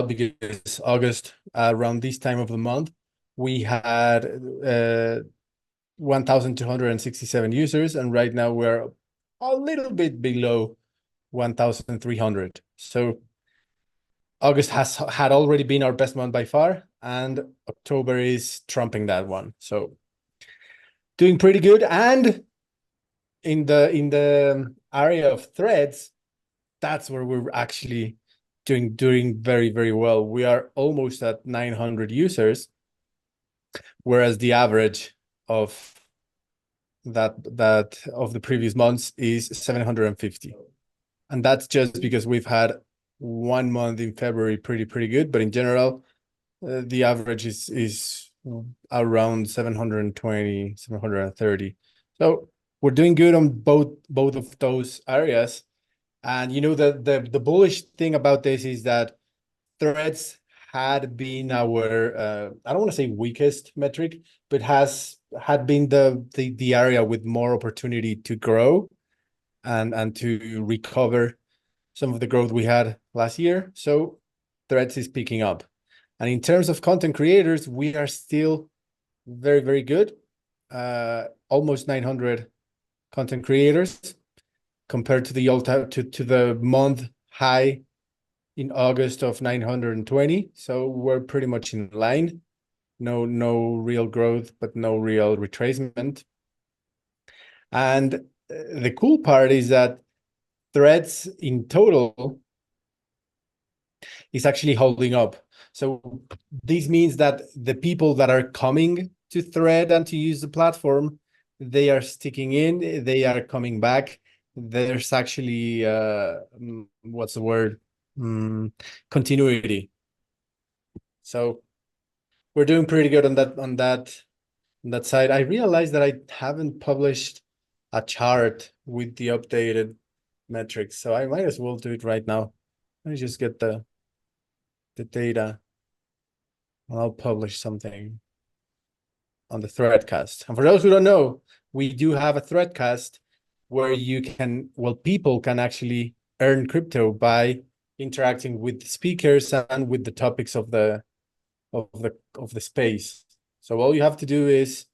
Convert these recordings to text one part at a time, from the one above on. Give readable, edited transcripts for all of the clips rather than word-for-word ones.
because August, around this time of the month, we had 1,267 users, and right now we're a little bit below 1,300. So August had already been our best month by far, and October is trumping that one. So doing pretty good. And in the area of threads, that's where we're actually doing very, very well. We are almost at 900 users, whereas the average of that of the previous months is 750. And that's just because we've had 1 month in February pretty good, but in general, the average is around 720, 730. So we're doing good on both of those areas. And the bullish thing about this is that threads had been our I don't want to say weakest metric, but had been the area with more opportunity to grow and to recover some of the growth we had last year. So threads is picking up. And in terms of content creators, we are still very, very good. Almost 900 content creators compared to the to the month high in August of 920. So we're pretty much in line. No real growth, but no real retracement. And the cool part is that threads in total is actually holding up. So this means that the people that are coming to Thread and to use the platform, they are sticking in, they are coming back. There's actually what's the word? Continuity. So we're doing pretty good on that side. I realized that I haven't published a chart with the updated metrics, so I might as well do it right now. Let me just get the data, and I'll publish something on the Threadcast. And for those who don't know, we do have a Threadcast where people can actually earn crypto by interacting with the speakers and with the topics of the space. So all you have to do is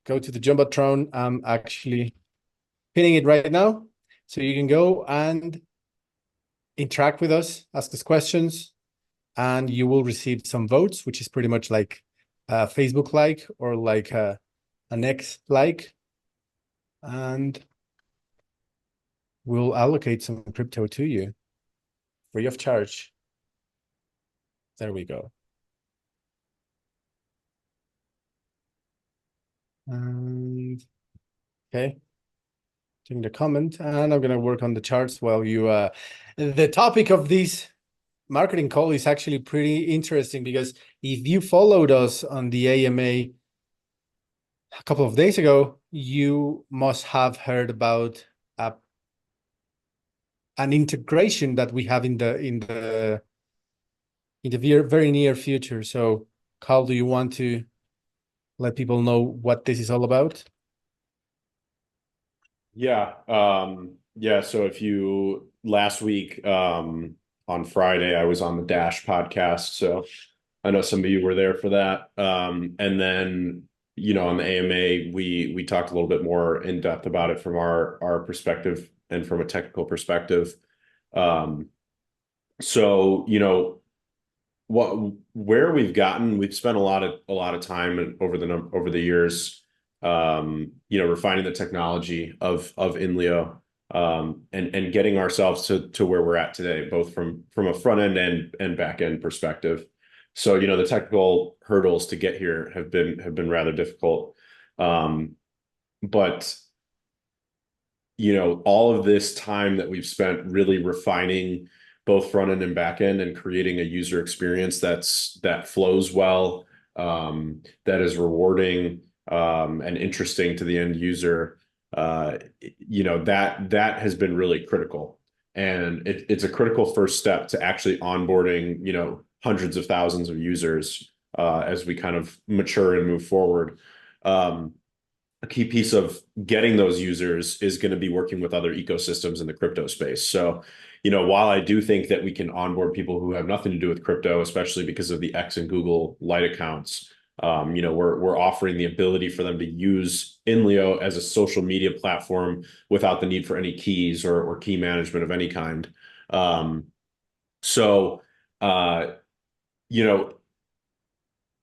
go to the Jumbotron. I'm actually pinning it right now. So you can go and interact with us, ask us questions, and you will receive some votes, which is pretty much like a Facebook like or like an X like. And we'll allocate some crypto to you free of charge. There we go. And okay, taking the comment, and I'm gonna work on the charts while you the topic of this marketing call is actually pretty interesting, because if you followed us on the AMA a couple of days ago, you must have heard about an integration that we have in the very near future. So Carl, do you want to let people know what this is all about? Yeah. Yeah. So if you last week, on Friday, I was on the Dash podcast. So I know some of you were there for that. And then, on the AMA, we talked a little bit more in depth about it from our perspective and from a technical perspective. Um, so, where we've gotten, we've spent a lot of time over the years, refining the technology of INLEO, and getting ourselves to where we're at today, both from a front end and back end perspective. So, the technical hurdles to get here have been rather difficult. But all of this time that we've spent really refining both front end and back end and creating a user experience that flows well, that is rewarding, and interesting to the end user. That has been really critical. And it's a critical first step to actually onboarding, hundreds of thousands of users, as we kind of mature and move forward. A key piece of getting those users is going to be working with other ecosystems in the crypto space. So, while I do think that we can onboard people who have nothing to do with crypto, especially because of the X and Google Lite accounts, we're offering the ability for them to use INLEO as a social media platform without the need for any keys or key management of any kind. Um, so, uh, you know,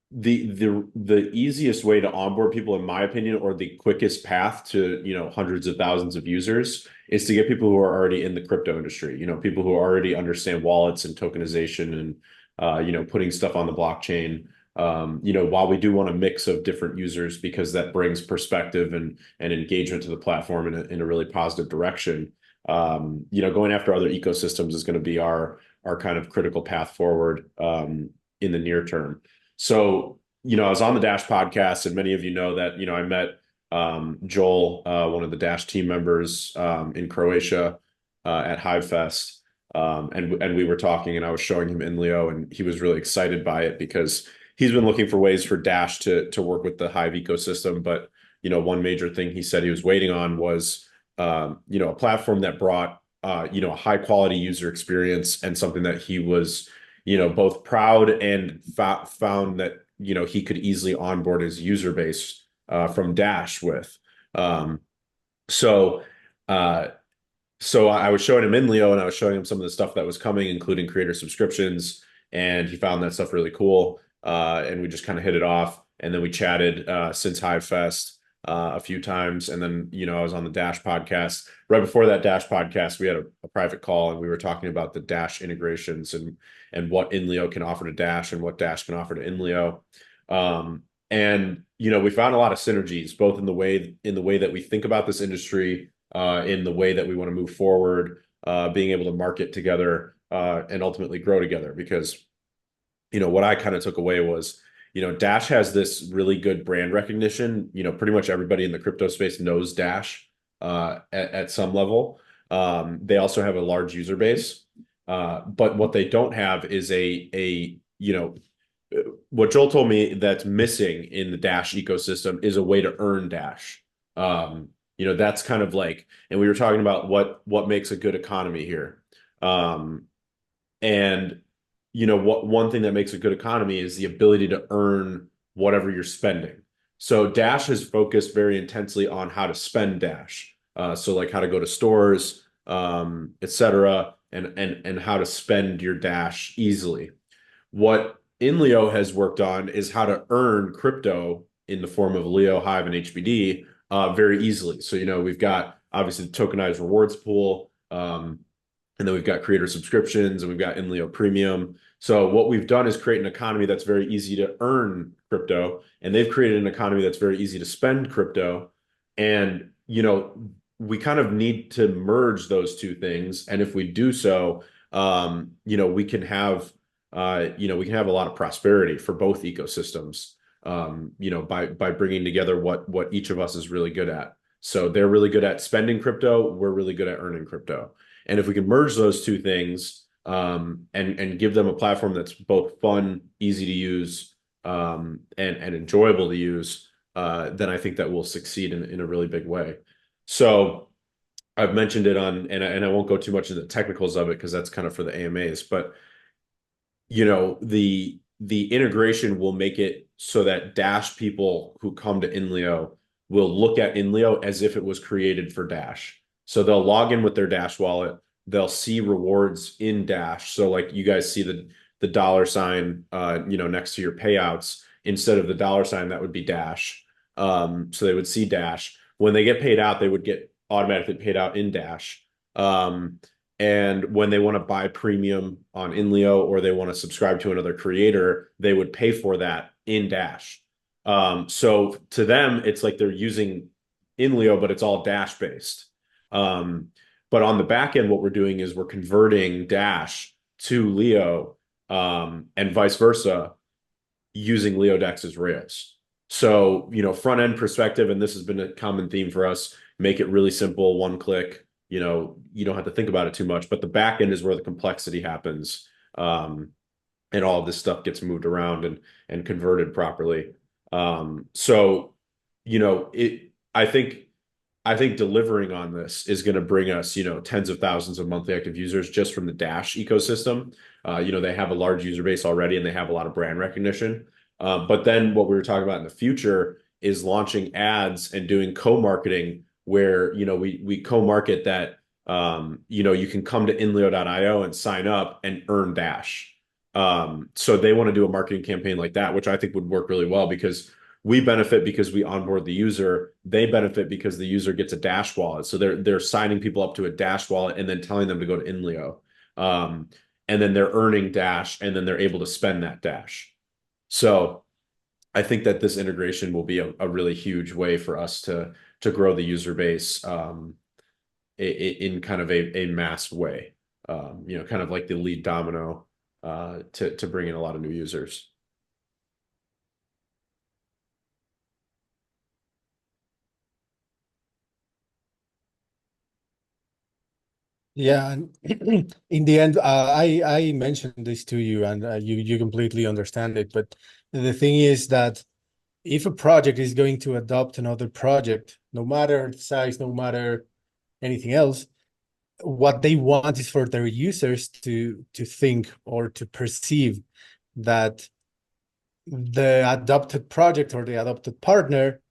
the easiest way to onboard people, in my opinion, or the quickest path to, hundreds of thousands of users is to get people who are already in the crypto industry, people who already understand wallets and tokenization and, putting stuff on the blockchain. While we do want a mix of different users because that brings perspective and engagement to the platform in a really positive direction. Going after other ecosystems is going to be our kind of critical path forward, in the near term. So, I was on the Dash podcast, and many of you know that, I met Joel, one of the Dash team members, in Croatia, at Hive Fest. And we were talking, and I was showing him INLEO, and he was really excited by it because he's been looking for ways for Dash to work with the Hive ecosystem. But, one major thing he said he was waiting on was, a platform that brought, a high quality user experience and something that he was, both proud and found that, he could easily onboard his user base, from Dash with. Um, so, uh, so I was showing him INLEO, and I was showing him some of the stuff that was coming, including creator subscriptions, and he found that stuff really cool. And we just kind of hit it off, and then we chatted, since Hive Fest, a few times, and then, I was on the Dash podcast. Right before that Dash podcast, we had a private call, and we were talking about the Dash integrations and what INLEO can offer to Dash and what Dash can offer to INLEO. And we found a lot of synergies, both in the way that we think about this industry, in the way that we want to move forward, being able to market together, and ultimately grow together. Because, what I kind of took away was, Dash has this really good brand recognition. Pretty much everybody in the crypto space knows Dash, at some level. They also have a large user base. But what they don't have is what Joel told me that's missing in the Dash ecosystem is a way to earn Dash. That's kind of like, and we were talking about what makes a good economy here. Um, and what one thing that makes a good economy is the ability to earn whatever you're spending. So Dash has focused very intensely on how to spend Dash. So like how to go to stores, et cetera, and how to spend your Dash easily. What INLEO has worked on is how to earn crypto in the form of Leo, Hive, and HBD, very easily. So, we've got obviously the tokenized rewards pool, and then we've got creator subscriptions, and we've got INLEO Premium. So what we've done is create an economy that's very easy to earn crypto, and they've created an economy that's very easy to spend crypto. And, we kind of need to merge those two things. And if we do so, we can have a lot of prosperity for both ecosystems, by bringing together what each of us is really good at. So they're really good at spending crypto. We're really good at earning crypto. And if we can merge those two things, and give them a platform that's both fun, easy to use, and enjoyable to use, then I think that we'll succeed in a really big way. So I've mentioned it and I won't go too much into the technicals of it because that's kind of for the AMAs, but the integration will make it so that Dash people who come to INLEO will look at INLEO as if it was created for Dash. So they'll log in with their Dash wallet. They'll see rewards in Dash. So like you guys see the dollar sign, next to your payouts, instead of the dollar sign, that would be Dash. So they would see Dash. When they get paid out, they would get automatically paid out in Dash. And when they want to buy premium on INLEO or they want to subscribe to another creator, they would pay for that in Dash. So to them, it's like they're using INLEO, but it's all Dash based. But on the back end, what we're doing is we're converting Dash to Leo, and vice versa, using Leo Dex's Rails. So, front end perspective, and this has been a common theme for us, make it really simple, one click. You don't have to think about it too much, but the back end is where the complexity happens. And all of this stuff gets moved around and converted properly. So, I think I think delivering on this is going to bring us, tens of thousands of monthly active users just from the Dash ecosystem. They have a large user base already and they have a lot of brand recognition. But then what we were talking about in the future is launching ads and doing co-marketing where, we co-market that, you can come to inleo.io and sign up and earn Dash. So they want to do a marketing campaign like that, which I think would work really well because we benefit because we onboard the user. They benefit because the user gets a Dash wallet. So they're signing people up to a Dash wallet and then telling them to go to INLEO. And then they're earning Dash and then they're able to spend that Dash. So I think that this integration will be a really huge way for us to grow the user base in kind of a mass way. Kind of like the lead domino to bring in a lot of new users. Yeah, and in the end, I mentioned this to you, and you completely understand it. But the thing is that if a project is going to adopt another project, no matter the size, no matter anything else, what they want is for their users to think or to perceive that the adopted project or the adopted partner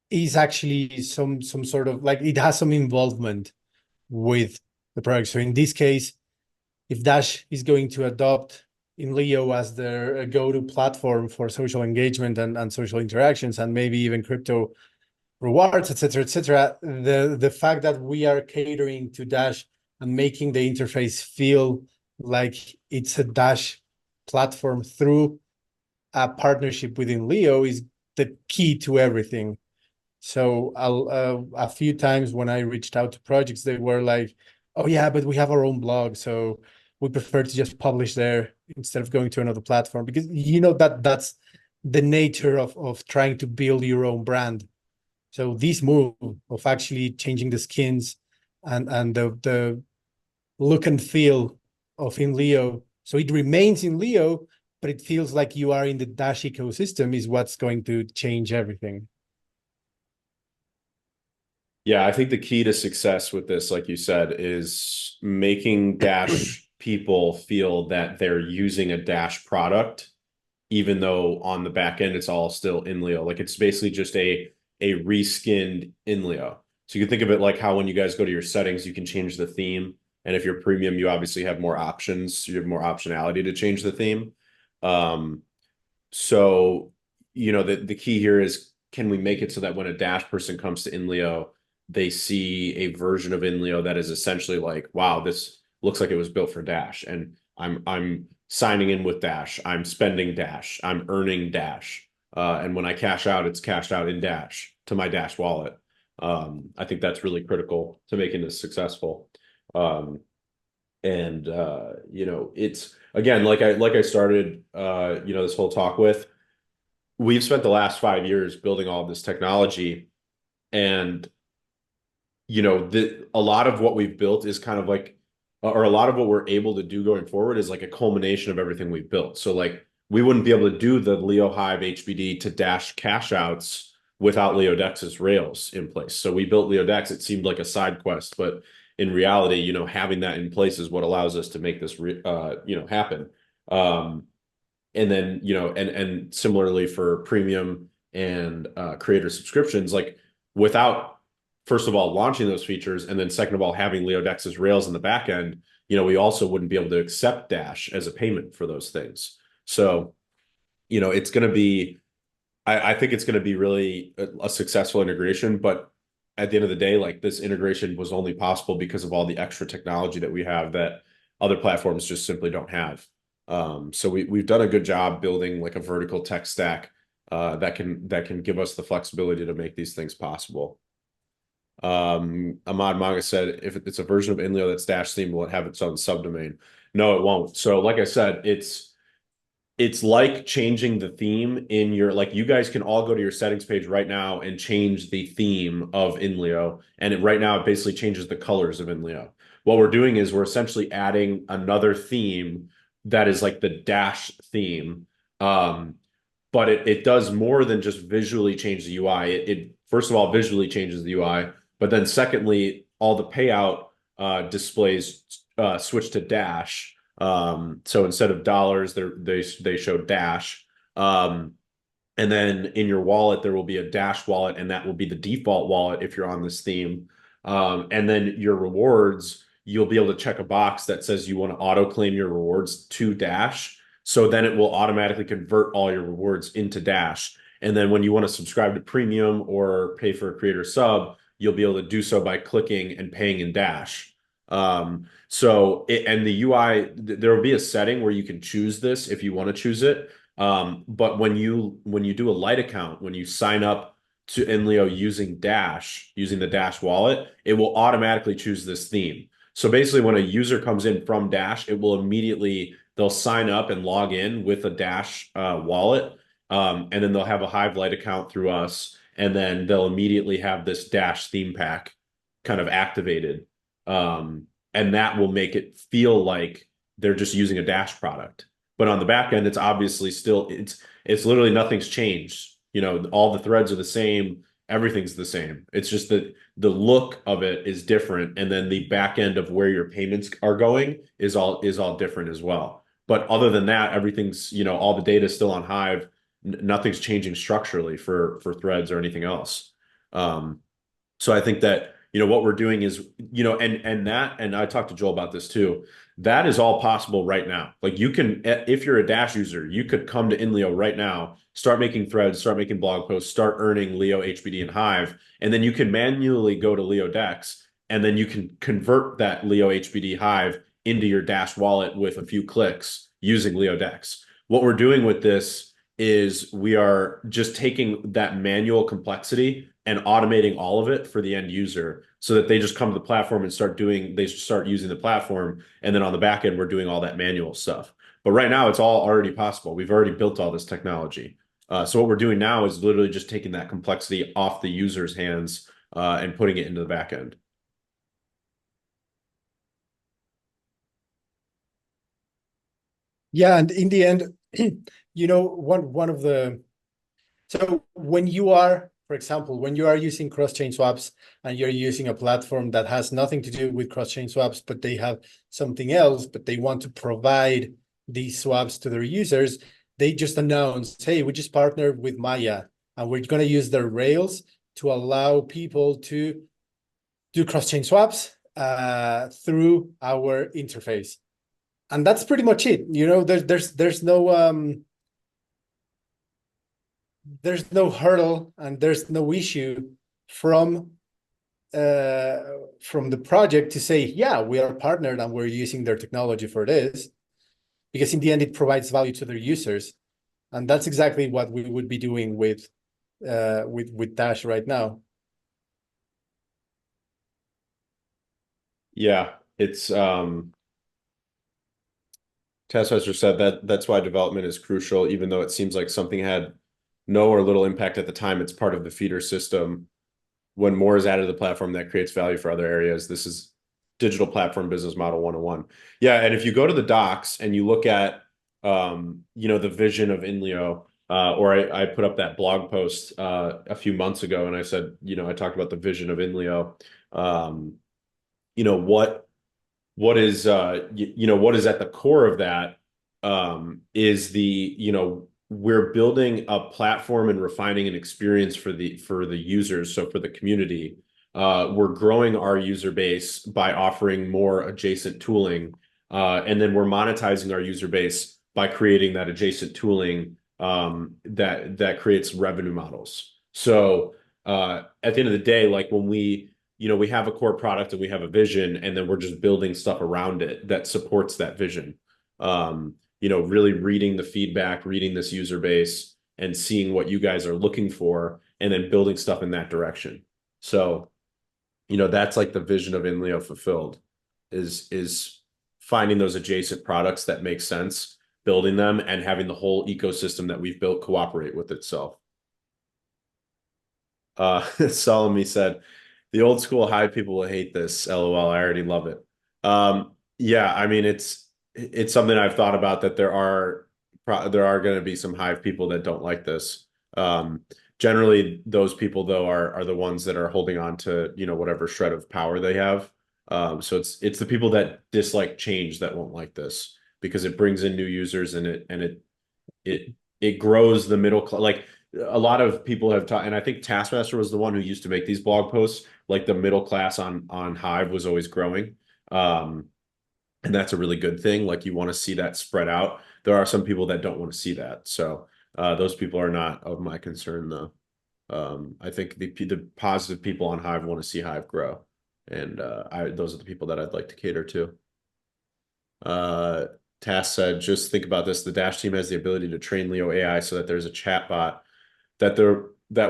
is actually some sort of like it has some involvement with the project. So in this case, if Dash is going to adopt INLEO as their go-to platform for social engagement and social interactions, and maybe even crypto rewards, et cetera, the fact that we are catering to Dash and making the interface feel like it's a Dash platform through a partnership with INLEO is the key to everything. So a few times when I reached out to projects, they were like, "Oh yeah, but we have our own blog, so we prefer to just publish there instead of going to another platform," because that's the nature of trying to build your own brand. So this move of actually changing the skins and the look and feel of INLEO, so it remains INLEO, but it feels like you are in the Dash ecosystem, is what's going to change everything. Yeah, I think the key to success with this, like you said, is making Dash people feel that they're using a Dash product, even though on the back end it's all still INLEO. Like it's basically just a reskinned INLEO. So you can think of it like how when you guys go to your settings, you can change the theme. And if you're premium, you obviously have more options. You have more optionality to change the theme. Um, so, the key here is can we make it so that when a Dash person comes to INLEO, they see a version of INLEO that is essentially like, wow, this looks like it was built for Dash. And I'm signing in with Dash. I'm spending Dash. I'm earning Dash. And when I cash out, it's cashed out in Dash to my Dash wallet. I think that's really critical to making this successful. And it's again, like I started this whole talk with, we've spent the last 5 years building all of this technology, and a lot of what we've built is kind of like, or a lot of what we're able to do going forward is like a culmination of everything we've built. So like we wouldn't be able to do the Leo Hive HBD to Dash cash outs without LeoDex's rails in place. So we built LeoDex. It seemed like a side quest, but in reality, having that in place is what allows us to make this happen. And then, and similarly for premium and creator subscriptions, like without, first of all, launching those features, and then second of all, having LeoDex's rails in the back end, we also wouldn't be able to accept Dash as a payment for those things. So, it's going to be, I think it's going to be really a successful integration, but at the end of the day, like this integration was only possible because of all the extra technology that we have that other platforms just simply don't have. So we've done a good job building like a vertical tech stack that can give us the flexibility to make these things possible. Ahmad Manga said, if it's a version of INLEO that's Dash theme, will it have its own subdomain? No, it won't. So like I said, it's like changing the theme in your, like you guys can all go to your settings page right now and change the theme of INLEO. And right now it basically changes the colors of INLEO. What we're doing is we're essentially adding another theme that is like the Dash theme. But it does more than just visually change the UI. It first of all visually changes the UI, But then secondly, all the payout displays switch to Dash. So instead of dollars, they show Dash. Um, and then in your wallet, there will be a Dash wallet, and that will be the default wallet if you're on this theme. And then your rewards, you'll be able to check a box that says you want to auto claim your rewards to Dash. So then it will automatically convert all your rewards into Dash. And then when you want to subscribe to Premium or pay for a creator sub, you'll be able to do so by clicking and paying in Dash. And the UI, there will be a setting where you can choose this if you want to choose it. But when you do a light account, when you sign up to INLEO using Dash, using the Dash wallet, it will automatically choose this theme. So basically, when a user comes in from Dash, they'll sign up and log in with a Dash wallet, and then they'll have a Hive Light account through us, and then they'll immediately have this Dash theme pack kind of activated, and that will make it feel like they're just using a Dash product. But on the back end, it's obviously still it's literally nothing's changed. All the threads are the same, everything's the same. It's just that the look of it is different, and then the back end of where your payments are going is all different as well. But other than that, everything's, all the data is still on Hive. Nothing's changing structurally for threads or anything else. So I think that, what we're doing is, and I talked to Joel about this too. That is all possible right now. Like, you can, if you're a Dash user, you could come to INLEO right now, start making threads, start making blog posts, start earning Leo, HBD, and Hive, and then you can manually go to Leo Dex, and then you can convert that Leo, HBD, Hive into your Dash wallet with a few clicks using Leo Dex. What we're doing with this is we are just taking that manual complexity and automating all of it for the end user, so that they just come to the platform and they start using the platform. And then on the back end, we're doing all that manual stuff. But right now, it's all already possible. We've already built all this technology. So what we're doing now is literally just taking that complexity off the user's hands, and putting it into the back end. Yeah, and in the end, one of the so when you are, for example, when you are using cross-chain swaps and you're using a platform that has nothing to do with cross-chain swaps, but they have something else, but they want to provide these swaps to their users, they just announce, hey, we just partnered with Maya, and we're going to use their rails to allow people to do cross-chain swaps through our interface. And that's pretty much it. There's no hurdle and there's no issue from the project to say, yeah, we are partnered and we're using their technology for this, because in the end it provides value to their users, and that's exactly what we would be doing with Dash right now. Yeah, it's Taskmaster said that's why development is crucial, even though it seems like something had no or little impact at the time. It's part of the feeder system. When more is added to the platform, that creates value for other areas. This is digital platform business model 101. Yeah, and if you go to the docs and you look at the vision of INLEO, or I put up that blog post a few months ago, and I said, I talked about the vision of INLEO. You know what is at the core of that, is we're building a platform and refining an experience for the users, so for the community. We're growing our user base by offering more adjacent tooling, and then we're monetizing our user base by creating that adjacent tooling, that creates revenue models. So at the end of the day, like, when we have a core product and we have a vision, and then we're just building stuff around it that supports that vision. Really reading the feedback, reading this user base, and seeing what you guys are looking for, and then building stuff in that direction. So, that's like the vision of INLEO fulfilled, is finding those adjacent products that make sense, building them, and having the whole ecosystem that we've built cooperate with itself. Solomon said, the old school Hive people will hate this. LOL. I already love it. Yeah, I mean, it's something I've thought about, that there are going to be some Hive people that don't like this. Generally, those people though are the ones that are holding on to, whatever shred of power they have. So it's the people that dislike change that won't like this because it brings in new users and it grows the middle class. Like a lot of people have taught, and I think Taskmaster was the one who used to make these blog posts. Like the middle class on Hive was always growing, and that's a really good thing. Like you want to see that spread out. There are some people that don't want to see that, so those people are not of my concern though. I think the positive people on Hive want to see Hive grow, and those are the people that I'd like to cater to. Uh, Tass said, just think about this. The Dash team has the ability to train Leo AI so that there's a chat bot that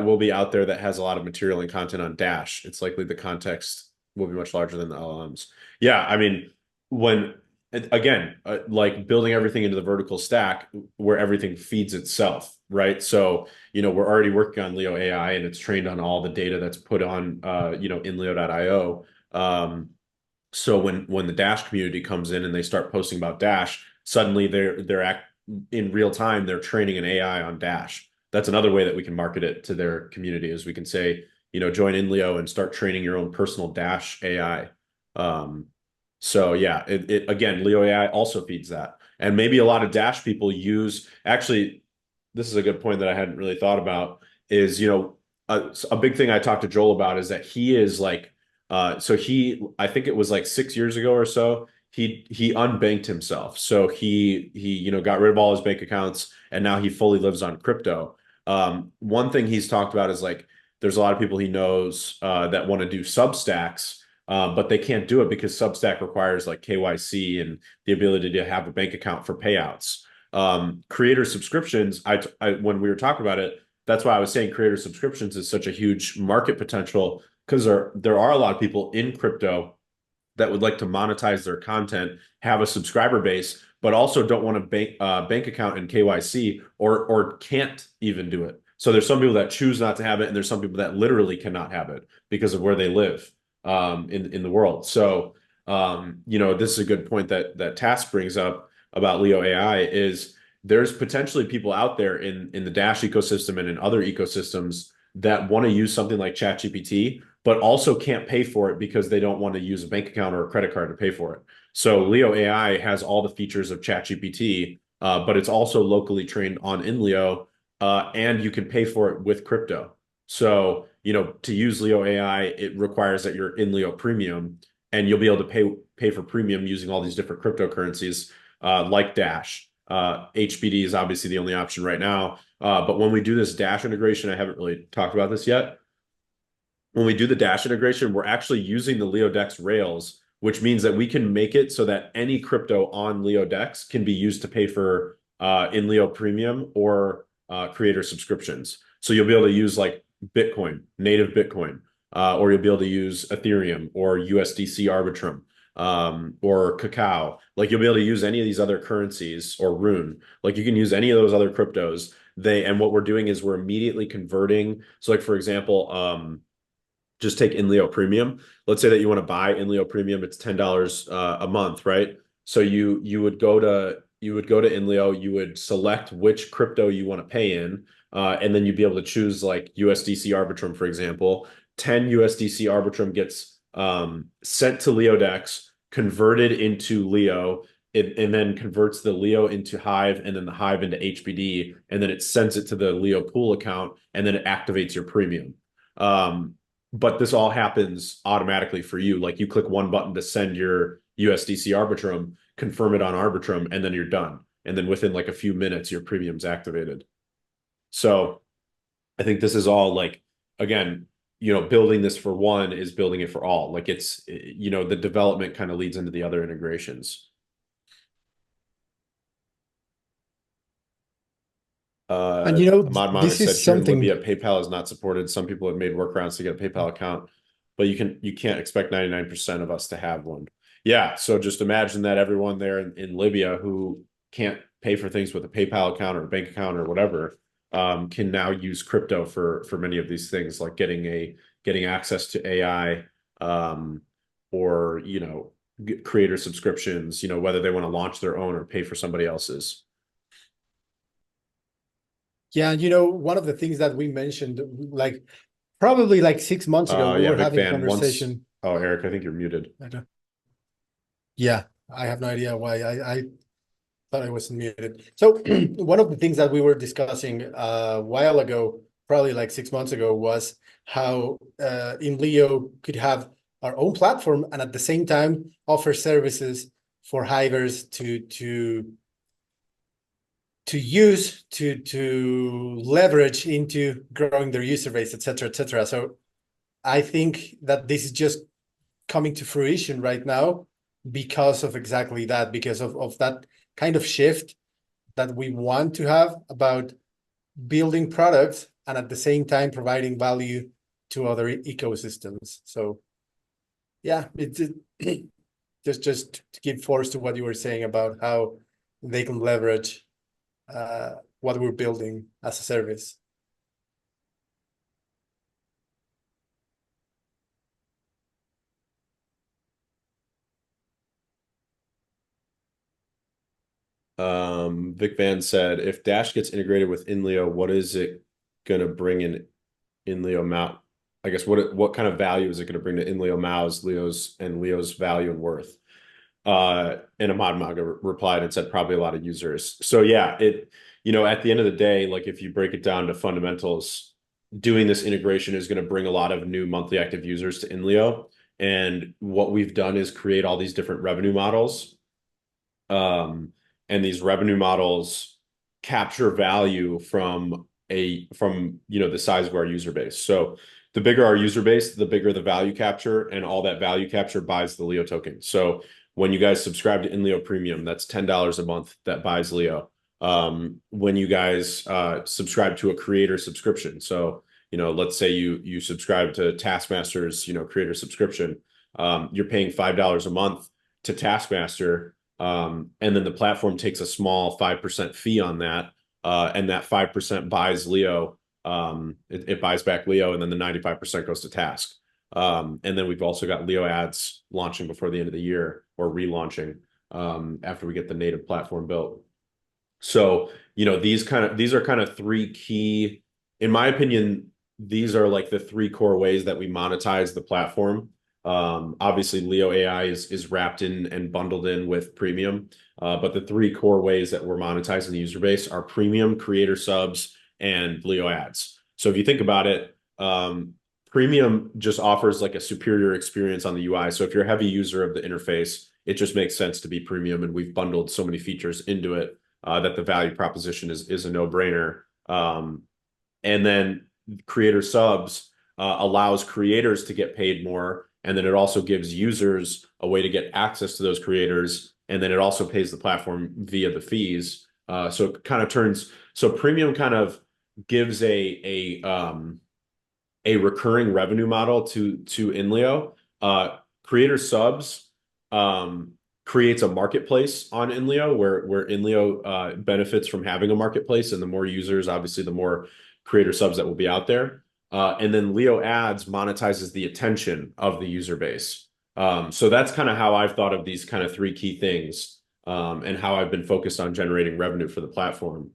will be out there that has a lot of material and content on Dash. It's likely the context will be much larger than the LLMs. Yeah, I mean, when again, like building everything into the vertical stack where everything feeds itself, right? So, we're already working on Leo AI and it's trained on all the data that's put on, INLEO.io. So when the Dash community comes in and they start posting about Dash, suddenly in real time they're training an AI on Dash. That's another way that we can market it to their community is we can say, join INLEO and start training your own personal Dash AI. So yeah, it again, Leo AI also feeds that. And maybe a lot of Dash people use actually, this is a good point that I hadn't really thought about is, a big thing I talked to Joel about is that he is like so I think it was like 6 years ago or so, he unbanked himself. So he got rid of all his bank accounts and now he fully lives on crypto. One thing he's talked about is like there's a lot of people he knows that want to do Substacks, but they can't do it because Substack requires like KYC and the ability to have a bank account for payouts. Creator subscriptions, when we were talking about it, that's why I was saying creator subscriptions is such a huge market potential because there are a lot of people in crypto that would like to monetize their content, have a subscriber base, but also don't want a bank account and KYC or can't even do it. So there's some people that choose not to have it, and there's some people that literally cannot have it because of where they live in the world. So this is a good point that Task brings up about Leo AI is there's potentially people out there in the Dash ecosystem and in other ecosystems that want to use something like ChatGPT, but also can't pay for it because they don't want to use a bank account or a credit card to pay for it. So Leo AI has all the features of ChatGPT, but it's also locally trained on INLEO, and you can pay for it with crypto. So, to use Leo AI, it requires that you're INLEO Premium, and you'll be able to pay for premium using all these different cryptocurrencies, like Dash. HBD is obviously the only option right now. But when we do this Dash integration, I haven't really talked about this yet. When we do the Dash integration, we're actually using the LeoDex rails, which means that we can make it so that any crypto on LeoDex can be used to pay for INLEO Premium or creator subscriptions. So you'll be able to use like Bitcoin, native Bitcoin, or you'll be able to use Ethereum or USDC Arbitrum, or Cacao. Like you'll be able to use any of these other currencies or Rune. Like you can use any of those other cryptos. And what we're doing is we're immediately converting. So like for example, just take INLEO Premium. Let's say that you want to buy INLEO Premium, it's $10 a month, right? So you would go to INLEO, you would select which crypto you want to pay in, and then you'd be able to choose like USDC Arbitrum, for example. 10 USDC Arbitrum gets sent to LeoDex, converted into Leo, and then converts the Leo into Hive and then the Hive into HBD, and then it sends it to the Leo pool account, and then it activates your premium. But this all happens automatically for you. Like you click one button to send your USDC Arbitrum, confirm it on Arbitrum, and then you're done. And then within like a few minutes, your premium's activated. So I think this is all like, again, building this for one is building it for all. Like it's, the development kind of leads into the other integrations. And Ahmad Manu this said is here in something. Libya, PayPal is not supported. Some people have made workarounds to get a PayPal account, but you can't expect 99% of us to have one. Yeah, so just imagine that everyone there in Libya who can't pay for things with a PayPal account or a bank account or whatever, can now use crypto for many of these things, like getting access to AI, or creator subscriptions, whether they want to launch their own or pay for somebody else's. Yeah, and one of the things that we mentioned, like probably like 6 months ago, we Yeah, were big having a fan. Once, conversation. oh, Eric, I think you're muted. I don't- Yeah, I have no idea why. I thought I wasn't muted. So one of the things that we were discussing a while ago, probably like 6 months ago, was how INLEO could have our own platform and at the same time offer services for hivers to use to leverage into growing their user base, et cetera, et cetera. So I think that this is just coming to fruition right now because of exactly that, because of that kind of shift that we want to have about building products and at the same time providing value to other ecosystems. So yeah, it just to give force to what you were saying about how they can leverage what we're building as a service. Vic Van said, if Dash gets integrated with INLEO, what is it going to bring in INLEO MAU? I guess what kind of value is it going to bring to INLEO MAUs, Leo's value and worth? And Ahmad Maga replied and said probably a lot of users. So yeah, at the end of the day, like if you break it down to fundamentals, doing this integration is going to bring a lot of new monthly active users to INLEO. And what we've done is create all these different revenue models. Um, and these revenue models capture value from the size of our user base. So the bigger our user base, the bigger the value capture, and all that value capture buys the Leo token. So when you guys subscribe to InLeo Premium, that's $10 a month that buys Leo. When you guys subscribe to a creator subscription, so let's say you subscribe to Taskmaster's creator subscription, you're paying $5 a month to Taskmaster, and then the platform takes a small 5% fee on that, and that 5% buys Leo. It buys back Leo, and then the 95% goes to Task. And then we've also got Leo ads launching before the end of the year, or relaunching after we get the native platform built. So, these are kind of three key, in my opinion, these are like the three core ways that we monetize the platform. Obviously, Leo AI is wrapped in and bundled in with premium. But the three core ways that we're monetizing the user base are premium, creator subs, and Leo ads. So if you think about it, premium just offers like a superior experience on the UI. So if you're a heavy user of the interface, it just makes sense to be premium, and we've bundled so many features into it that the value proposition is a no-brainer. And then creator subs allows creators to get paid more, and then it also gives users a way to get access to those creators, and then it also pays the platform via the fees. So it kind of so premium kind of gives a recurring revenue model to INLEO. Creator subs um, creates a marketplace on INLEO where INLEO benefits from having a marketplace, and the more users, obviously, the more creator subs that will be out there. And then Leo ads monetizes the attention of the user base. So that's kind of how I've thought of these kind of three key things, and how I've been focused on generating revenue for the platform,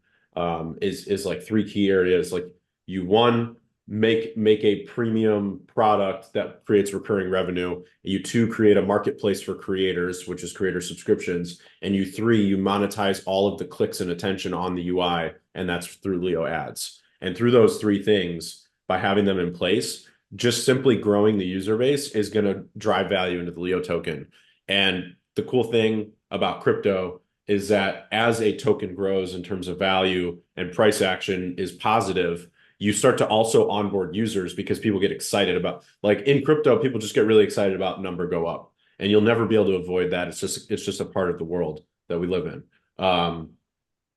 is like three key areas. Like one, make a premium product that creates recurring revenue. You two, create a marketplace for creators, which is creator subscriptions. And you three, you monetize all of the clicks and attention on the UI, and that's through Leo ads. And through those three things, by having them in place, just simply growing the user base is going to drive value into the Leo token. And the cool thing about crypto is that as a token grows in terms of value and price action is positive, you start to also onboard users, because people get excited about, like in crypto, people just get really excited about number go up, and you'll never be able to avoid that. It's just a part of the world that we live in.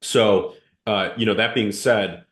So, that being said,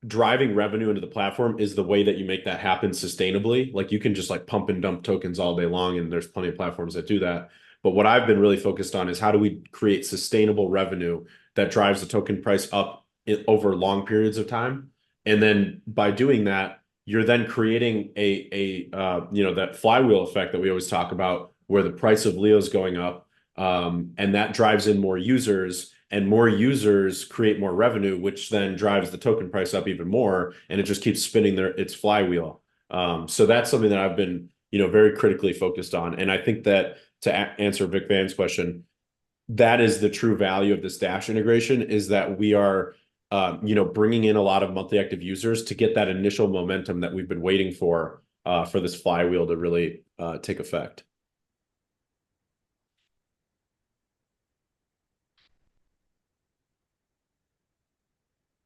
driving revenue into the platform is the way that you make that happen sustainably. Like you can just like pump and dump tokens all day long, and there's plenty of platforms that do that. But what I've been really focused on is how do we create sustainable revenue that drives the token price up over long periods of time. And then by doing that, you're then creating that flywheel effect that we always talk about, where the price of Leo's going up, and that drives in more users, and more users create more revenue, which then drives the token price up even more, and it just keeps spinning its flywheel. So that's something that I've been, very critically focused on. And I think that to answer Vic Van's question, that is the true value of this Dash integration is that we are, bringing in a lot of monthly active users to get that initial momentum that we've been waiting for this flywheel to really take effect.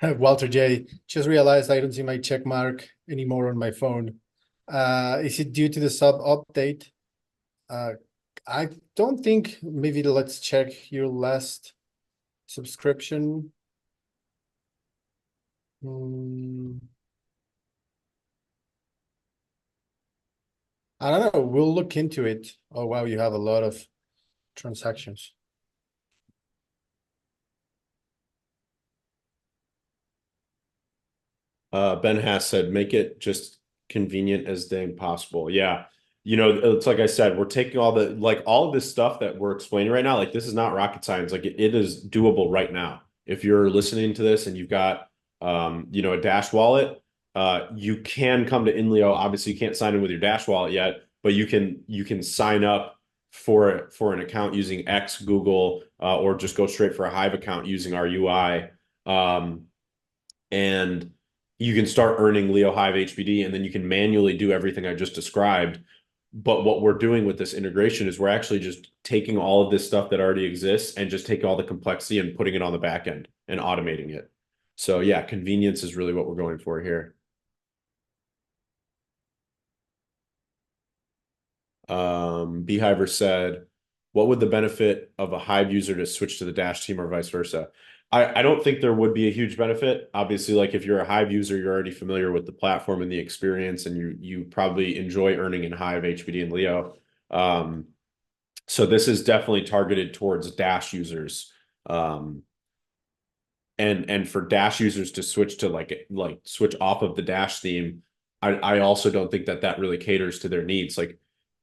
Walter J. Just realized I don't see my check mark anymore on my phone. Is it due to the sub update? Uh, I don't think. Maybe let's check your last subscription. Hmm, I don't know. We'll look into it. Oh wow, you have a lot of transactions. Ben Hass said, make it just convenient as dang possible. Yeah. It's like I said, we're taking all of this stuff that we're explaining right now. Like, this is not rocket science. Like, it is doable right now. If you're listening to this and you've got, a Dash wallet, you can come to INLEO. Obviously, you can't sign in with your Dash wallet yet, but you can sign up for an account using X, Google, or just go straight for a Hive account using our UI. And you can start earning Leo Hive HBD, and then you can manually do everything I just described. But what we're doing with this integration is we're actually just taking all of this stuff that already exists and just taking all the complexity and putting it on the back end and automating it. So yeah, convenience is really what we're going for here. Beehiver said, what would the benefit of a Hive user to switch to the Dash team or vice versa? I don't think there would be a huge benefit. Obviously, like if you're a Hive user, you're already familiar with the platform and the experience, and you probably enjoy earning in Hive, HBD, and Leo. So this is definitely targeted towards Dash users. Um, and for Dash users to switch to like switch off of the Dash theme, I also don't think that really caters to their needs. Like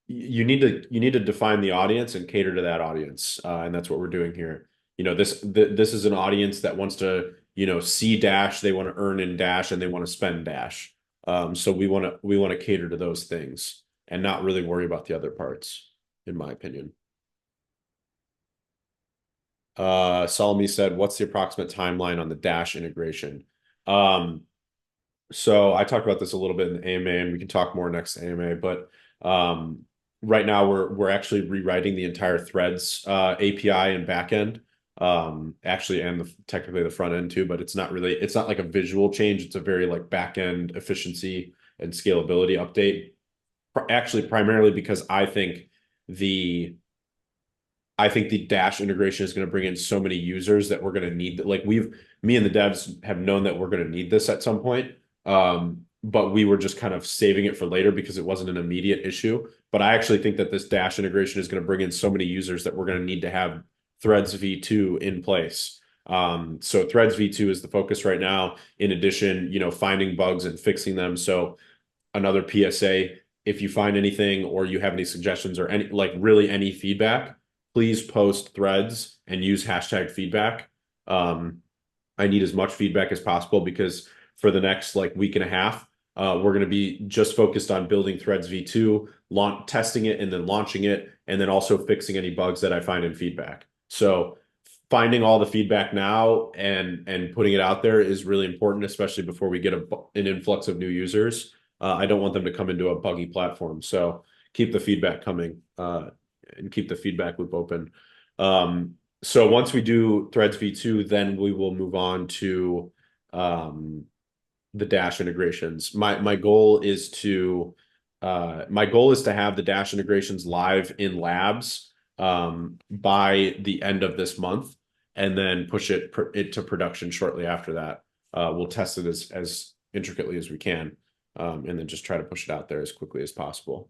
you need to define the audience and cater to that audience, and that's what we're doing here. This is an audience that wants to see Dash, they want to earn in Dash, and they want to spend Dash. So we want to cater to those things and not really worry about the other parts, in my opinion. Salome said, what's the approximate timeline on the Dash integration? Um, so I talked about this a little bit in the AMA, and we can talk more next AMA, but right now we're actually rewriting the entire Threads API and backend. Actually, and technically the front end too, but it's not like a visual change. It's a very like backend efficiency and scalability update. Actually, primarily because the I think the Dash integration is going to bring in so many users that we're going to need that. Like me and the devs have known that we're going to need this at some point. But we were just kind of saving it for later because it wasn't an immediate issue. But I actually think that this Dash integration is going to bring in so many users that we're going to need to have Threads V2 in place. So Threads V2 is the focus right now. In addition, finding bugs and fixing them. So another PSA, if you find anything or you have any suggestions or any feedback, please post threads and use hashtag feedback. I need as much feedback as possible because for the next week and a half, we're going to be just focused on building Threads V2, testing it and then launching it, and then also fixing any bugs that I find in feedback. So finding all the feedback now and putting it out there is really important, especially before we get an influx of new users. I don't want them to come into a buggy platform. So keep the feedback coming and keep the feedback loop open. So once we do Threads V2, then we will move on to the Dash integrations. My goal is to have the Dash integrations live in labs by the end of this month, and then push it to production shortly after that. We'll test it as intricately as we can, and then just try to push it out there as quickly as possible.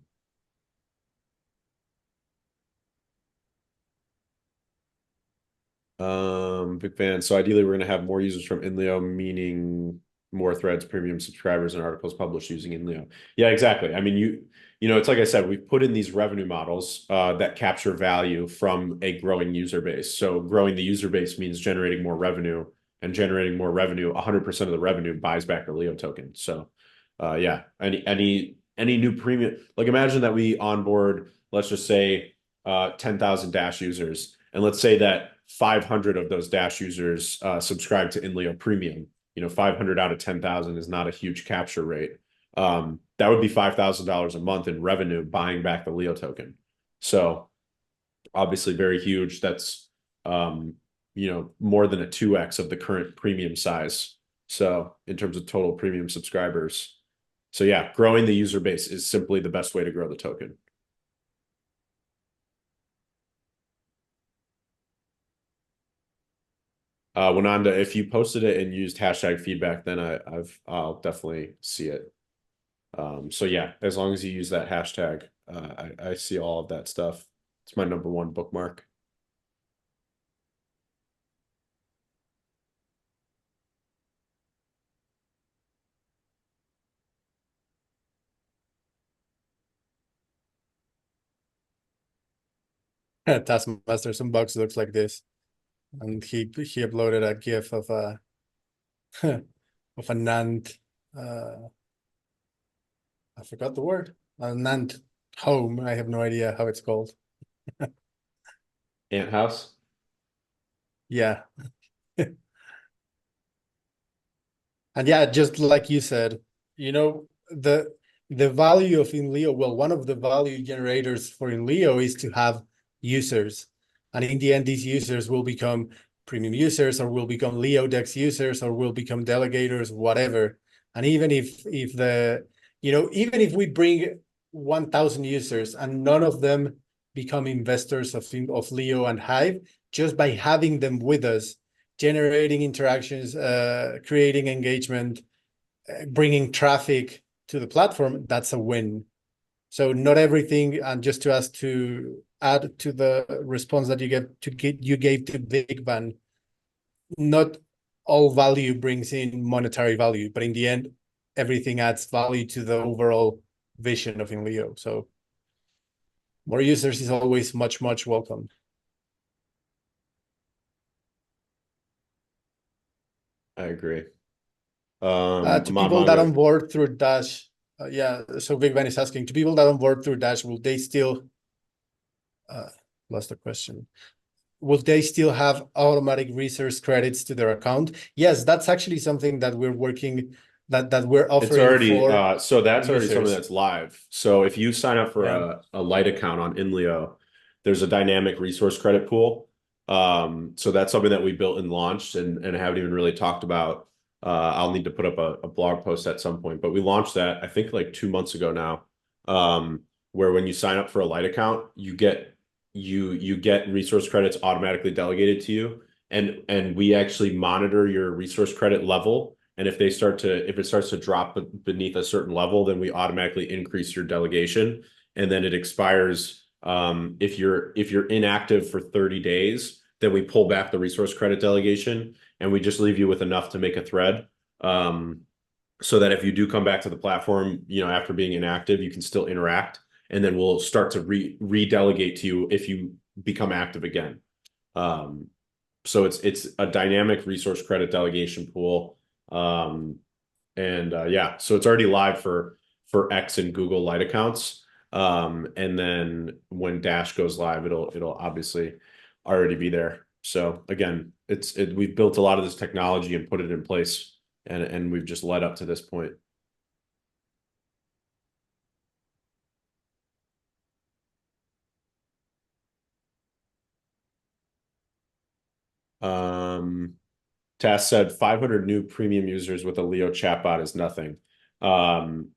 Big fan. So ideally, we're going to have more users from INLEO, meaning more threads, premium subscribers, and articles published using INLEO. Yeah, exactly. I mean, it's like I said, we've put in these revenue models that capture value from a growing user base. So growing the user base means generating more revenue, and generating more revenue, 100% of the revenue buys back the Leo token. So, yeah, any new premium, like imagine that we onboard, let's just say, 10,000 Dash users, and let's say that 500 of those Dash users subscribe to INLEO Premium. 500 out of 10,000 is not a huge capture rate. That would be $5,000 a month in revenue buying back the Leo token. So obviously very huge. That's more than a 2x of the current premium size. So in terms of total premium subscribers. So yeah, growing the user base is simply the best way to grow the token. Wananda, if you posted it and used hashtag feedback, then I'll definitely see it. So yeah, as long as you use that hashtag, I see all of that stuff. It's my number one bookmark. Taskmaster some bugs looks like this, and he uploaded a GIF of a of a Nant. I forgot the word. A Nant home. I have no idea how it's called. Ant House. Yeah. And yeah, just like you said, the value of INLEO, well, one of the value generators for INLEO is to have users. And in the end, these users will become premium users, or will become LeoDex users, or will become delegators, whatever. And even if we bring 1,000 users and none of them become investors of Leo and Hive, just by having them with us, generating interactions, creating engagement, bringing traffic to the platform, that's a win. So not everything, and just to add to the response that you gave to Big Van, not all value brings in monetary value, but in the end, everything adds value to the overall vision of INLEO. So more users is always much, much welcome. I agree. To people that Manga. onboard through Dash, yeah. So Big Ben is asking, to people that onboard through Dash, will they still lost the question? Will they still have automatic resource credits to their account? Yes, that's actually something that we're working that we're It's offering already for so that's already something users. that's live. So if you sign up for Yeah. a light account on INLEO, there's a dynamic resource credit pool. So that's something that we built and launched and haven't even really talked about. I'll need to put up a blog post at some point, but we launched that I think like 2 months ago now. Where when you sign up for a light account, you get resource credits automatically delegated to you, and we actually monitor your resource credit level. And if it starts to drop beneath a certain level, then we automatically increase your delegation, and then it expires. If you're inactive for 30 days, then we pull back the resource credit delegation, and we just leave you with enough to make a thread. Um, so that if you do come back to the platform, after being inactive, you can still interact, and then we'll start to redelegate to you if you become active again. Um, so it's a dynamic resource credit delegation pool. And yeah, so it's already live for X and Google Lite accounts. And then when Dash goes live, it'll obviously already be there. So again, we've built a lot of this technology and put it in place, and we've just led up to this point. Um, Tass said 500 new premium users with a Leo chatbot is nothing. Um,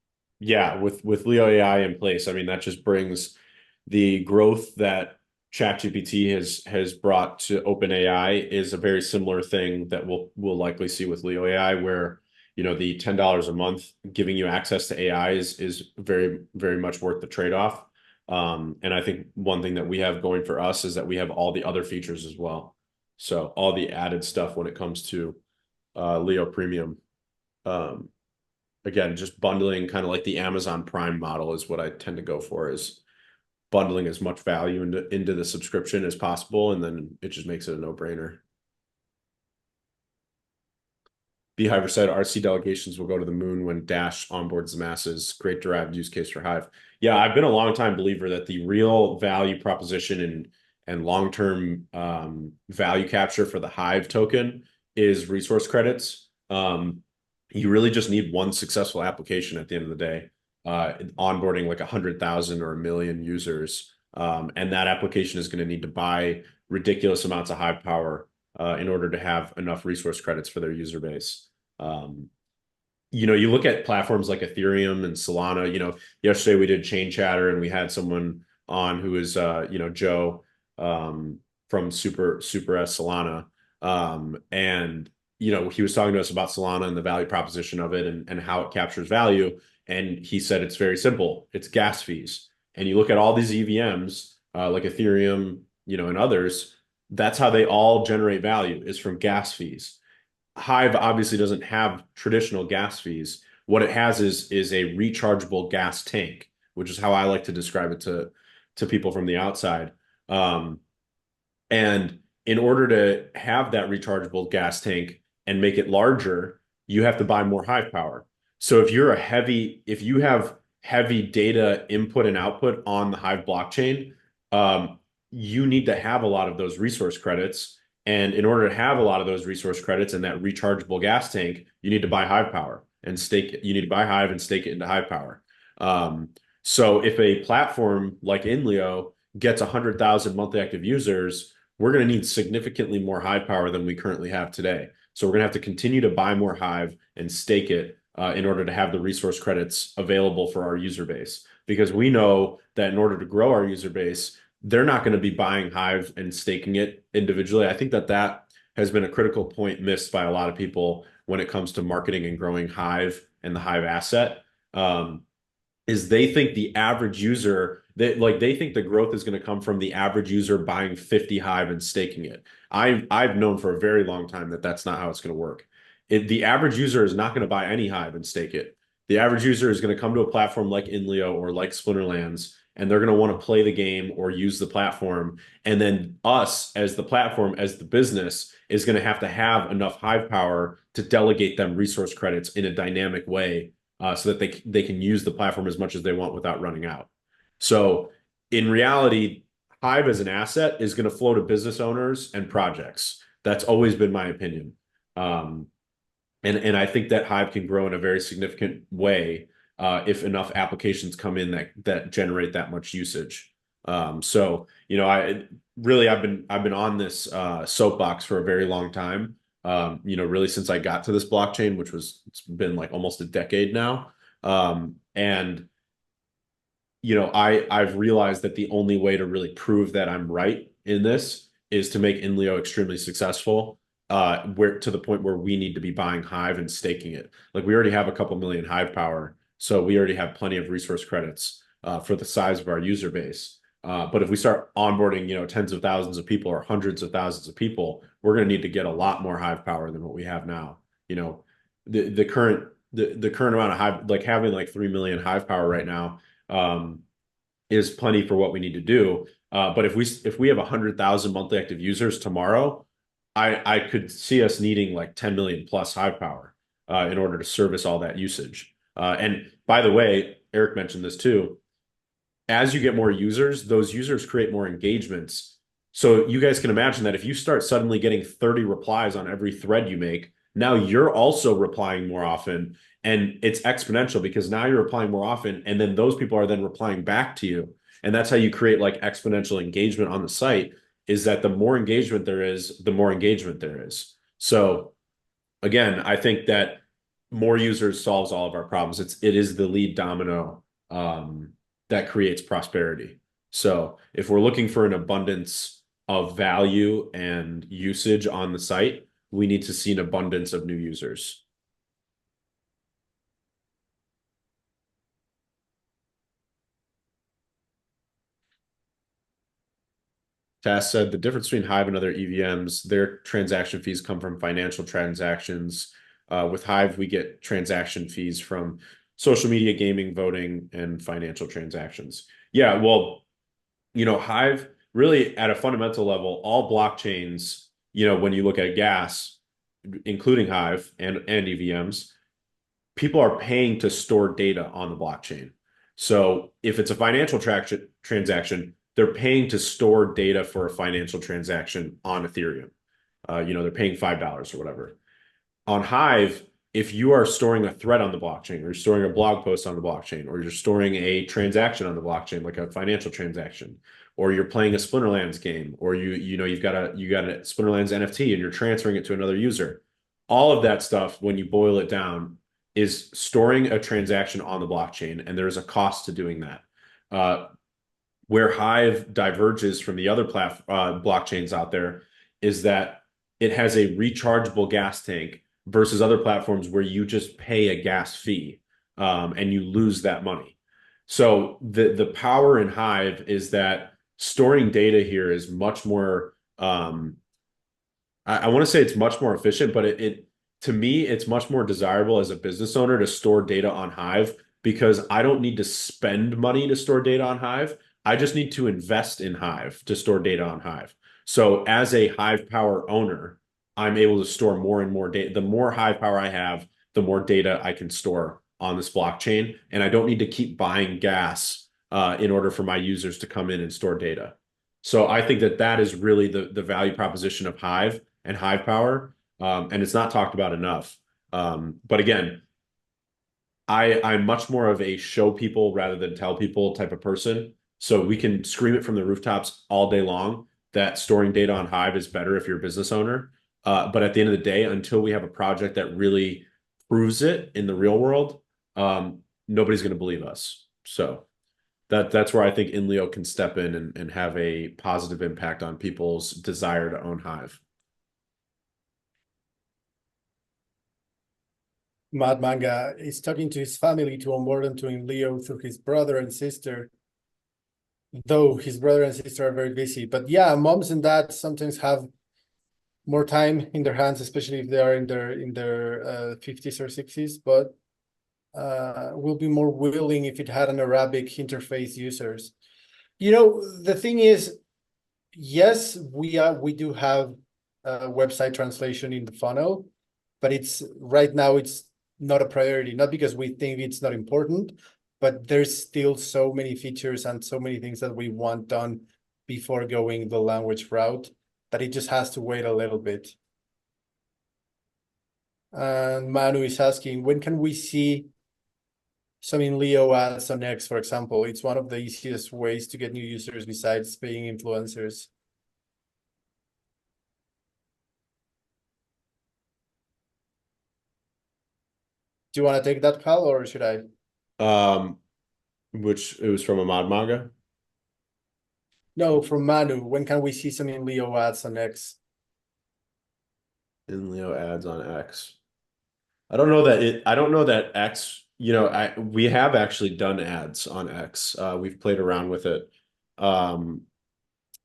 yeah, with Leo AI in place, I mean that just brings the growth that ChatGPT has brought to OpenAI is a very similar thing that we'll likely see with Leo AI, where the $10 a month giving you access to AI is very, very much worth the trade-off. And I think one thing that we have going for us is that we have all the other features as well. So all the added stuff when it comes to Leo Premium. Um, Again, just bundling kind of like the Amazon Prime model is what I tend to go for, is bundling as much value into the subscription as possible, and then it just makes it a no-brainer. Beehiver said RC delegations will go to the moon when Dash onboards the masses. Great derived use case for Hive. Yeah, I've been a long time believer that the real value proposition and long-term value capture for the Hive token is resource credits. You really just need one successful application at the end of the day, onboarding like 100,000 or 1 million users. And that application is going to need to buy ridiculous amounts of Hive power in order to have enough resource credits for their user base. Um, you look at platforms like Ethereum and Solana. Yesterday we did Chain Chatter and we had someone on who is, Joe from Super S Solana. And he was talking to us about Solana and the value proposition of it and how it captures value. And he said it's very simple. It's gas fees. And you look at all these EVMs, like Ethereum, and others, that's how they all generate value, is from gas fees. Hive obviously doesn't have traditional gas fees. What it has is a rechargeable gas tank, which is how I like to describe it to people from the outside. Um, and in order to have that rechargeable gas tank and make it larger, you have to buy more Hive power. So if you have heavy data input and output on the Hive blockchain, you need to have a lot of those resource credits. And in order to have a lot of those resource credits and that rechargeable gas tank, you need to buy Hive power and stake it. You need to buy Hive and stake it into Hive power. Um, so if a platform like INLEO gets 100,000 monthly active users, we're going to need significantly more Hive power than we currently have today. So we're going to have to continue to buy more Hive and stake it in order to have the resource credits available for our user base. Because we know that in order to grow our user base, they're not going to be buying Hive and staking it individually. I think that has been a critical point missed by a lot of people when it comes to marketing and growing Hive and the Hive asset. Is they think the average user they think the growth is going to come from the average user buying 50 Hive and staking it. I've known for a very long time that that's not how it's going to work. The average user is not going to buy any Hive and stake it. The average user is going to come to a platform like INLEO or like Splinterlands, and they're going to want to play the game or use the platform. And then us as the platform, as the business, is going to have enough Hive power to delegate them resource credits in a dynamic way, so that they can use the platform as much as they want without running out. So in reality, Hive as an asset is going to flow to business owners and projects. That's always been my opinion. Um, and I think that Hive can grow in a very significant way if enough applications come in that generate that much usage. So I've been on this soapbox for a very long time. Really since I got to this blockchain, it's been like almost a decade now. And I've realized that the only way to really prove that I'm right in this is to make INLEO extremely successful, where to the point where we need to be buying Hive and staking it. Like we already have a couple million Hive power, so we already have plenty of resource credits for the size of our user base. But if we start onboarding, tens of thousands of people or hundreds of thousands of people, we're going to need to get a lot more Hive power than what we have now. The current amount of Hive, like having like 3 million Hive power right now, is plenty for what we need to do. But if we have 100,000 monthly active users tomorrow, I could see us needing like 10 million plus Hive power in order to service all that usage. And by the way, Eric mentioned this too. As you get more users, those users create more engagements. So you guys can imagine that if you start suddenly getting 30 replies on every thread you make, now you're also replying more often. And it's exponential because now you're replying more often. And then those people are then replying back to you. And that's how you create like exponential engagement on the site, is that the more engagement there is, the more engagement there is. So again, I think that more users solves all of our problems. It is the lead domino that creates prosperity. So if we're looking for an abundance of value and usage on the site, we need to see an abundance of new users. Tass said the difference between Hive and other EVMs, their transaction fees come from financial transactions, With Hive, we get transaction fees from social media, gaming, voting, and financial transactions. Yeah, well, Hive really at a fundamental level, all blockchains, when you look at gas, including Hive and EVMs, people are paying to store data on the blockchain. So if it's a financial transaction, they're paying to store data for a financial transaction on Ethereum. They're paying $5 or whatever. On Hive, if you are storing a thread on the blockchain, or you're storing a blog post on the blockchain, or you're storing a transaction on the blockchain, like a financial transaction, or you're playing a Splinterlands game, or you've got a Splinterlands NFT and you're transferring it to another user. All of that stuff, when you boil it down, is storing a transaction on the blockchain, and there's a cost to doing that. Where Hive diverges from the other blockchains out there is that it has a rechargeable gas tank versus other platforms where you just pay a gas fee, and you lose that money. So the power in Hive is that storing data here is much more. I want to say it's much more efficient, but it to me it's much more desirable as a business owner to store data on Hive because I don't need to spend money to store data on Hive. I just need to invest in Hive to store data on Hive. So as a Hive Power owner, I'm able to store more and more data. The more Hive Power I have, the more data I can store on this blockchain, and I don't need to keep buying gas in order for my users to come in and store data. So I think that is really the value proposition of Hive and Hive Power, and it's not talked about enough. But again, I'm much more of a show people rather than tell people type of person. So we can scream it from the rooftops all day long that storing data on Hive is better if you're a business owner. But at the end of the day, until we have a project that really proves it in the real world, nobody's going to believe us. So that's where I think INLEO can step in and have a positive impact on people's desire to own Hive. Mad Manga is talking to his family to onboard them to INLEO through his brother and sister, though his brother and sister are very busy. But yeah, moms and dads sometimes have more time in their hands, especially if they are in their 50s or 60s, but will be more willing if it had an Arabic interface users. The thing is, yes, we do have website translation in the funnel, but right now it's not a priority, not because we think it's not important, but there's still so many features and so many things that we want done before going the language route that it just has to wait a little bit. And Manu is asking, when can we see some INLEO ads on X, for example? It's one of the easiest ways to get new users besides paying influencers. Do you want to take that call or should I? Which it was from a mod manga. No, from Manu. When can we see some INLEO ads on X? INLEO ads on X. I don't know that X, we have actually done ads on X. We've played around with it. Um,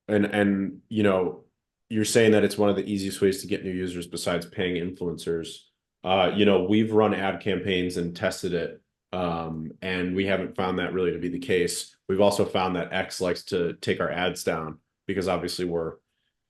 and you're saying that it's one of the easiest ways to get new users besides paying influencers. We've run ad campaigns and tested it, and we haven't found that really to be the case. We've also found that X likes to take our ads down because obviously we're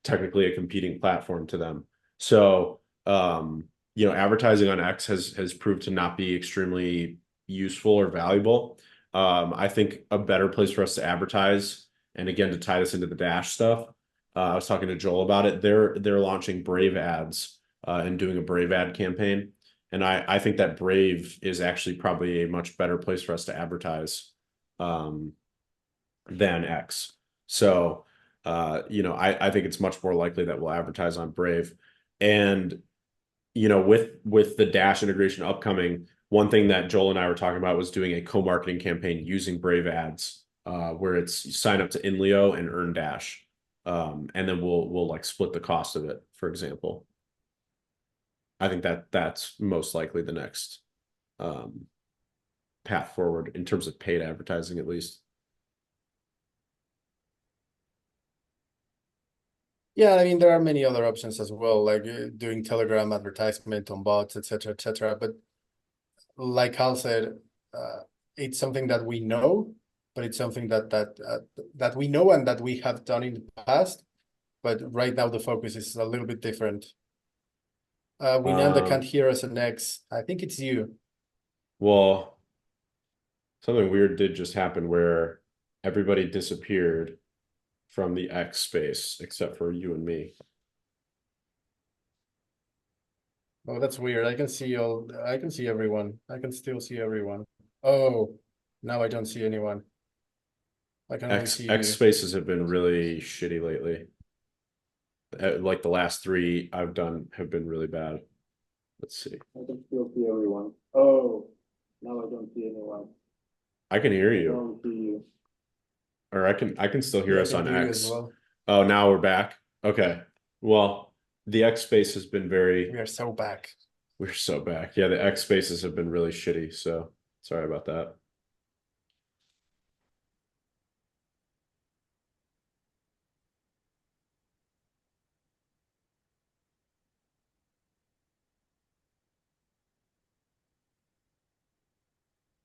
technically a competing platform to them. So, advertising on X has proved to not be extremely useful or valuable. I think a better place for us to advertise, and again to tie this into the Dash stuff, I was talking to Joel about it. They're launching Brave ads and doing a Brave ad campaign, and I think that Brave is actually probably a much better place for us to advertise than X. So, I think it's much more likely that we'll advertise on Brave. And, with the Dash integration upcoming, one thing that Joel and I were talking about was doing a co-marketing campaign using Brave ads, where it's sign up to INLEO and earn Dash. And then we'll like split the cost of it, for example. I think that's most likely the next path forward in terms of paid advertising, at least. Yeah, I mean, there are many other options as well, like doing Telegram advertisement on bots, etc., etc. But like Hal said, uh, it's something that we know, but it's something that we know and that we have done in the past. But right now the focus is a little bit different. Winanda can't Um, hear us next. I think it's you. well, something weird did just happen where everybody disappeared from the X space except for you and me. Oh, that's weird. I can see all. I can see everyone. I can still see everyone. Oh, now I don't see anyone. I can only see X you. spaces have been really shitty lately. Like the last three I've done have been really bad. Let's see. I can still see everyone. Oh, now I don't see anyone. I can hear I can you, only see you. or I can still hear Yeah, I us can on hear you as X. well. Oh, now we're back. Okay. Well, the X space has been We very, are so back. we're so back. Yeah, the X spaces have been really shitty. So sorry about that.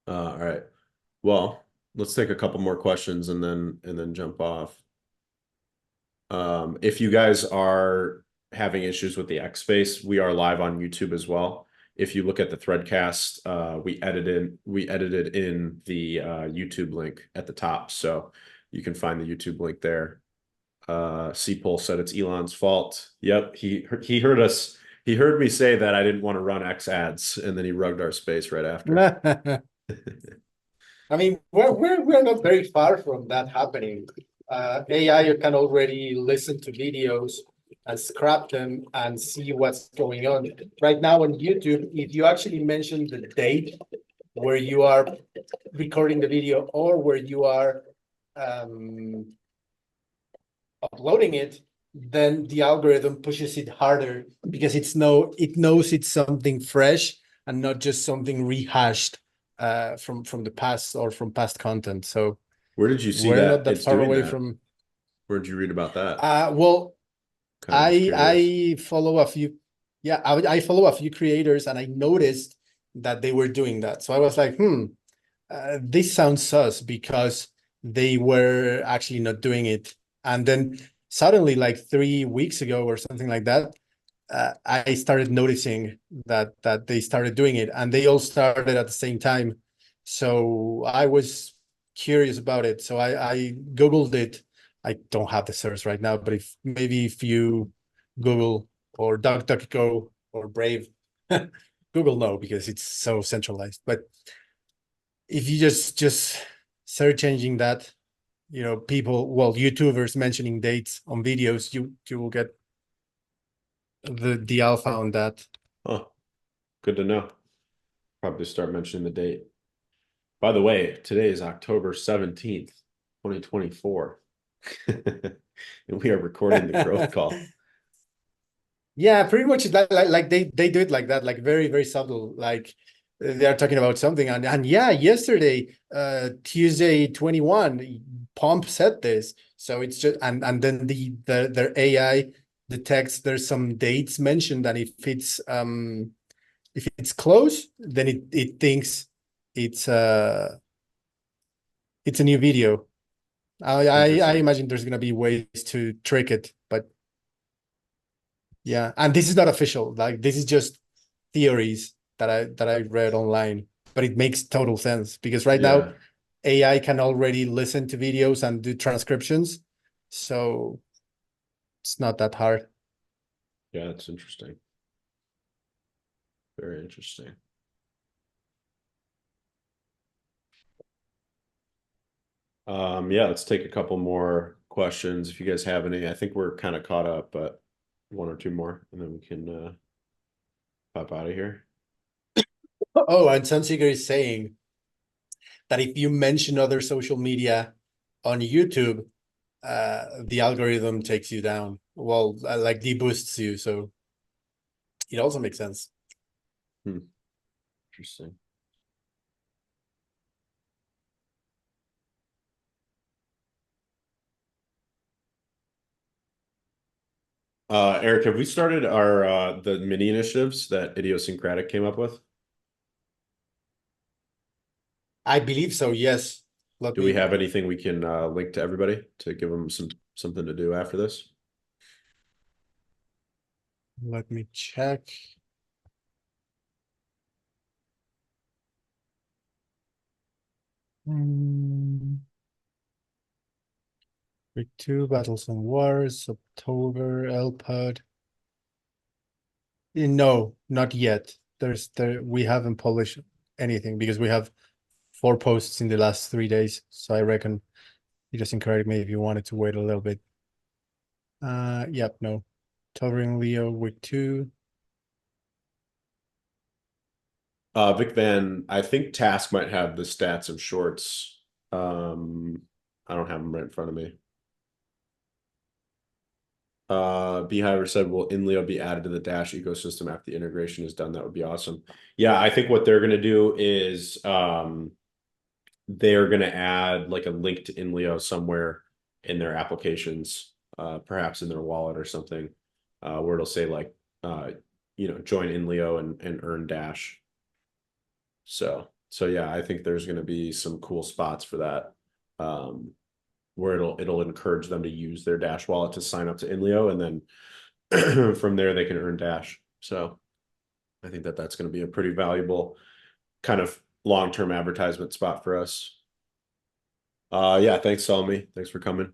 All right. Well, let's take a couple more questions and then jump off. If you guys are having issues with the X space, we are live on YouTube as well. If you look at the Threadcast, we edited in the YouTube link at the top, so you can find the YouTube link there. C-Pole said it's Elon's fault. Yep, he heard us. He heard me say that I didn't want to run X ads, and then he rugged our space right after. I mean, we're not very far from that happening. AI can already listen to videos and scrap them and see what's going on. Right now on YouTube, if you actually mention the date where you are recording the video or where you are um, uploading it, then the algorithm pushes it harder because it knows it's something fresh and not just something rehashed from the past or from past content. So Where did you see we're not that that it's far doing away that? from. Where did you read about that? Well, Kind of just curious. I follow a few. Yeah, I follow a few creators, and I noticed that they were doing that. So I was like, this sounds sus because they were actually not doing it. And then suddenly, like 3 weeks ago or something like that, I started noticing that they started doing it, and they all started at the same time. So I was curious about it. So I Googled it. I don't have the source right now, but if you Google or DuckDuckGo or Brave, Google no because it's so centralized. But if you just search engine that, people, well, YouTubers mentioning dates on videos, you will get the alpha on that. Oh, good to know. Probably start mentioning the date. By the way, today is October 17th, 2024. And we are recording the growth call. Yeah, pretty much like they do it like that, like very, very subtle. Like they are talking about something, and yeah, yesterday, Tuesday 21, Pomp said this. So it's just and then their AI detects there's some dates mentioned, and if it's close, then it thinks it's it's a new video. I Interesting. imagine there's gonna be ways to trick it, but yeah, and this is not official. Like this is just theories that I read online, but it makes total sense because right now Yeah. AI can already listen to videos and do transcriptions, so it's not that hard. Yeah, it's interesting. Very interesting. Yeah, let's take a couple more questions if you guys have any. I think we're kind of caught up, but one or two more, and then we can pop out of here. Oh, and Sunseeker is saying that if you mention other social media on YouTube, the algorithm takes you down. Well, like deboosts you, so it also makes sense. Hmm, interesting. Eric, have we started our the mini initiatives that Idiosyncratic came up with? I believe so, yes. Let Do we me have anything we can link to everybody to give them something to do after this? let me check. Hmm. Week 2, Battles and Wars, October, LPUD. No, not yet. We haven't published anything because we have 4 posts in the last 3 days. So I reckon you just encourage me if you wanted to wait a little bit. Yep, no. Towering Leo week 2. Vic Van, I think Task might have the stats of shorts. I don't have them right in front of me. Beehiver said, will INLEO be added to the Dash ecosystem after the integration is done? That would be awesome. Yeah, I think what they're going to do is they're going to add like a link to INLEO somewhere in their applications, perhaps in their wallet or something, where it'll say like, join INLEO and earn Dash. So yeah, I think there's going to be some cool spots for that, where it'll encourage them to use their Dash wallet to sign up to INLEO, and then from there they can earn Dash. So I think that that's going to be a pretty valuable kind of long-term advertisement spot for us. Yeah, thanks, Salmi. Thanks for coming.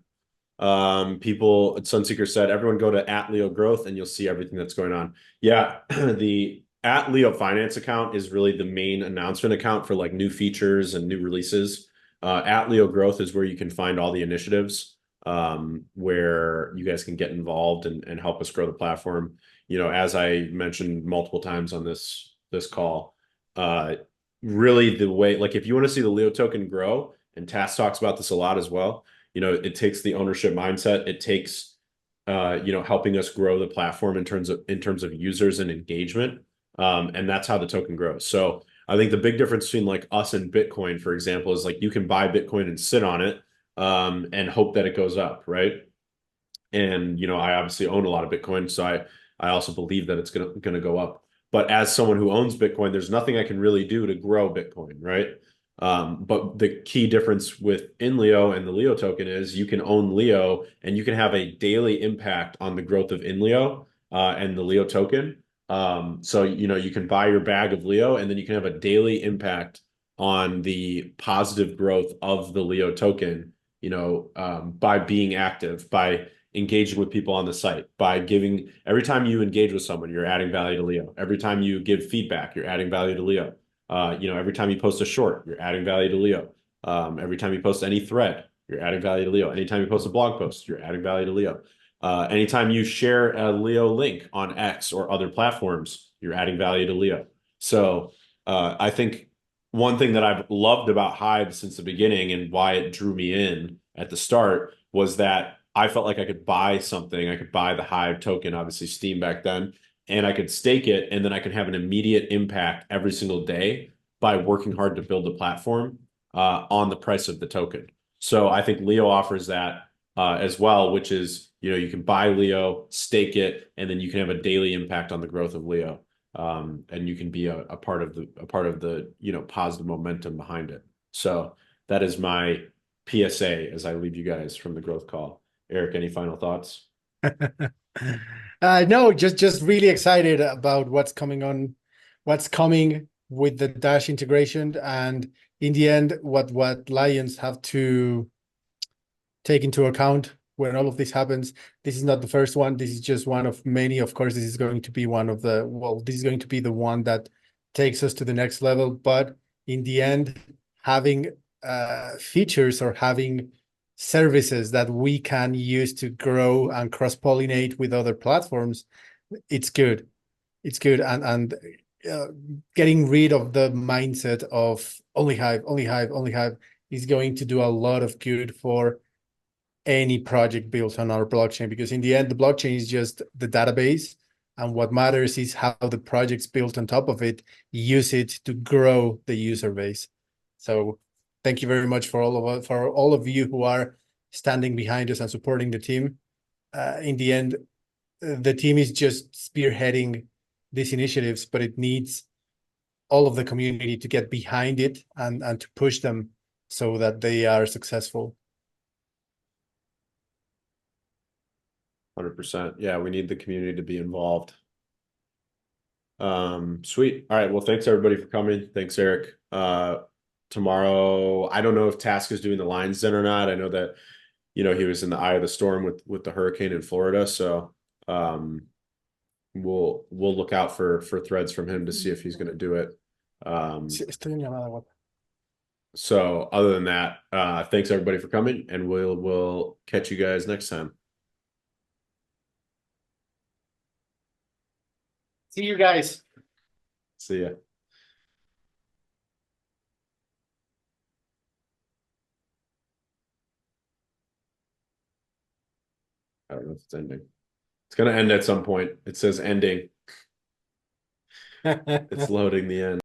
People at Sunseeker said, everyone go to @Leo Growth and you'll see everything that's going on. Yeah, the @Leo Finance account is really the main announcement account for like new features and new releases. @Leo Growth is where you can find all the initiatives, where you guys can get involved and help us grow the platform. As I mentioned multiple times on this call, really the way, like if you want to see the Leo token grow, and Task talks about this a lot as well, it takes the ownership mindset. It takes, helping us grow the platform in terms of users and engagement. And that's how the token grows. So I think the big difference between like us and Bitcoin, for example, is like you can buy Bitcoin and sit on it, and hope that it goes up, right? And I obviously own a lot of Bitcoin, so I also believe that it's gonna go up. But as someone who owns Bitcoin, there's nothing I can really do to grow Bitcoin, right? But the key difference with INLEO and the Leo token is you can own Leo and you can have a daily impact on the growth of INLEO, and the Leo token. So you can buy your bag of Leo and then you can have a daily impact on the positive growth of the Leo token, by being active, by engaging with people on the site, by giving, every time you engage with someone, you're adding value to Leo. Every time you give feedback, you're adding value to Leo. Every time you post a short, you're adding value to Leo. Every time you post any thread, you're adding value to Leo. Anytime you post a blog post, you're adding value to Leo. Anytime you share a Leo link on X or other platforms, you're adding value to Leo. So I think one thing that I've loved about Hive since the beginning and why it drew me in at the start was that I felt like I could buy something. I could buy the Hive token, obviously Steam back then, and I could stake it, and then I could have an immediate impact every single day by working hard to build the platform, on the price of the token. So I think Leo offers that, as well, which is, you can buy Leo, stake it, and then you can have a daily impact on the growth of Leo. And you can be a part of the positive momentum behind it. So that is my PSA as I leave you guys from the growth call. Eric, any final thoughts? No, just really excited about what's coming with the Dash integration, and in the end, what Lions have to take into account when all of this happens. This is not the first one. This is just one of many. Of course, this is going to be this is going to be the one that takes us to the next level. But in the end, having features or having services that we can use to grow and cross-pollinate with other platforms, it's good. It's good. And uh, getting rid of the mindset of only Hive, only Hive, only Hive is going to do a lot of good for any project built on our blockchain, because in the end, the blockchain is just the database, and what matters is how the projects built on top of it use it to grow the user base. So thank you very much for all of you who are standing behind us and supporting the team. In the end, the team is just spearheading these initiatives, but it needs all of the community to get behind it and to push them so that they are successful. 100%. Yeah, we need the community to be involved. Sweet. All right. Well, thanks everybody for coming. Thanks, Eric. Tomorrow, I don't know if Task is doing the lines then or not. I know that, he was in the eye of the storm with the hurricane in Florida. So we'll look out for threads from him to see if he's gonna do it. Sí, estoy en llamada, guapa. So other than that, thanks everybody for coming, and we'll catch you guys next time. See you guys. See ya. I don't know if it's ending. It's gonna end at some point. It says ending. It's loading the end.